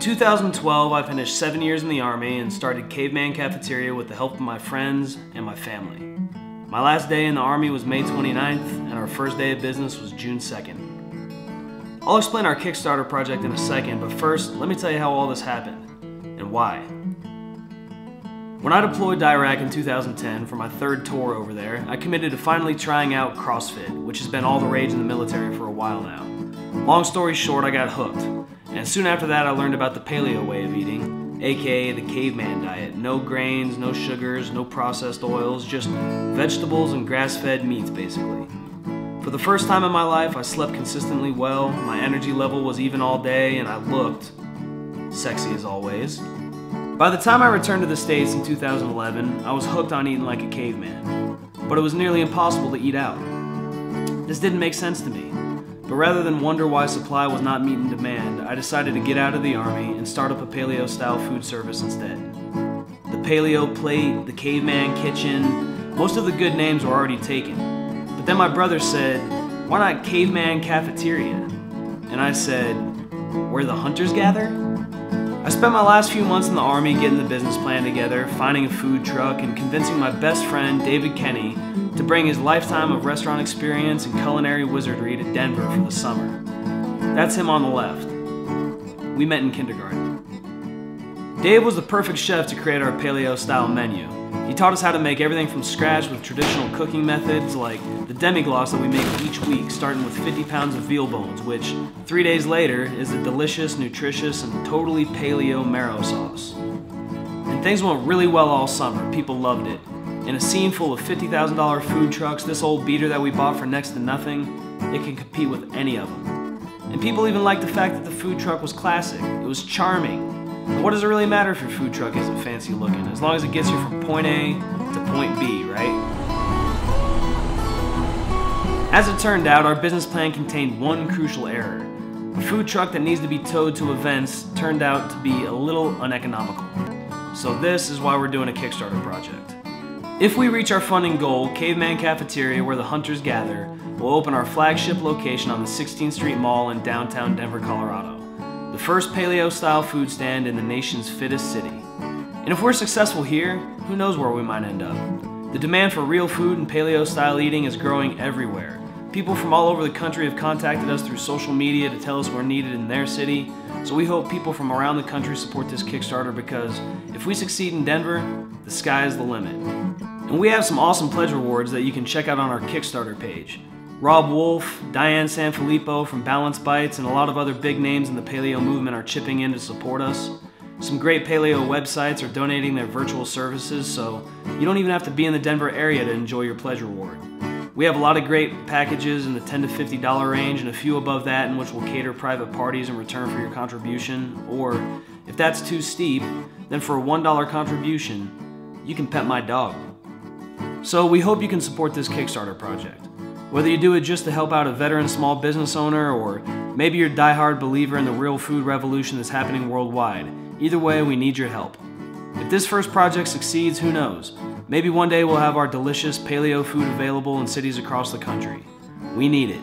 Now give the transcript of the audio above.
2012, I finished 7 years in the Army and started Caveman Cafeteria with the help of my friends and my family. My last day in the Army was May 29th, and our first day of business was June 2nd. I'll explain our Kickstarter project in a second, but first, let me tell you how all this happened, and why. When I deployed to Iraq in 2010 for my third tour over there, I committed to finally trying out CrossFit, which has been all the rage in the military for a while now. Long story short, I got hooked. And soon after that, I learned about the paleo way of eating, aka the caveman diet. No grains, no sugars, no processed oils, just vegetables and grass-fed meats, basically. For the first time in my life, I slept consistently well, my energy level was even all day, and I looked sexy as always. By the time I returned to the States in 2011, I was hooked on eating like a caveman. But it was nearly impossible to eat out. This didn't make sense to me. But rather than wonder why supply was not meeting demand, I decided to get out of the Army and start up a paleo-style food service instead. The Paleo Plate, the Caveman Kitchen, most of the good names were already taken. But then my brother said, why not Caveman Cafeteria? And I said, where the hunters gather? I spent my last few months in the Army getting the business plan together, finding a food truck, and convincing my best friend, David Kenny, to bring his lifetime of restaurant experience and culinary wizardry to Denver for the summer. That's him on the left. We met in kindergarten. Dave was the perfect chef to create our paleo-style menu. He taught us how to make everything from scratch with traditional cooking methods like the demi-glace that we make each week, starting with 50 pounds of veal bones, which 3 days later is a delicious, nutritious, and totally paleo marrow sauce. And things went really well all summer. People loved it. In a scene full of $50,000 food trucks, this old beater that we bought for next to nothing, it can compete with any of them. And people even liked the fact that the food truck was classic. It was charming. And what does it really matter if your food truck isn't fancy looking, as long as it gets you from point A to point B, right? As it turned out, our business plan contained one crucial error. A food truck that needs to be towed to events turned out to be a little uneconomical. So this is why we're doing a Kickstarter project. If we reach our funding goal, Caveman Cafeteria, where the hunters gather, will open our flagship location on the 16th Street Mall in downtown Denver, Colorado. The first paleo-style food stand in the nation's fittest city. And if we're successful here, who knows where we might end up. The demand for real food and paleo-style eating is growing everywhere. People from all over the country have contacted us through social media to tell us we're needed in their city, so we hope people from around the country support this Kickstarter because if we succeed in Denver, the sky is the limit. And we have some awesome pledge rewards that you can check out on our Kickstarter page. Rob Wolf, Diane Sanfilippo from Balance Bites, and a lot of other big names in the paleo movement are chipping in to support us. Some great paleo websites are donating their virtual services, so you don't even have to be in the Denver area to enjoy your pledge reward. We have a lot of great packages in the $10 to $50 range and a few above that in which will cater private parties in return for your contribution, or if that's too steep, then for a $1 contribution, you can pet my dog. So we hope you can support this Kickstarter project. Whether you do it just to help out a veteran small business owner, or maybe you're a diehard believer in the real food revolution that's happening worldwide, either way, we need your help. If this first project succeeds, who knows? Maybe one day we'll have our delicious paleo food available in cities across the country. We need it.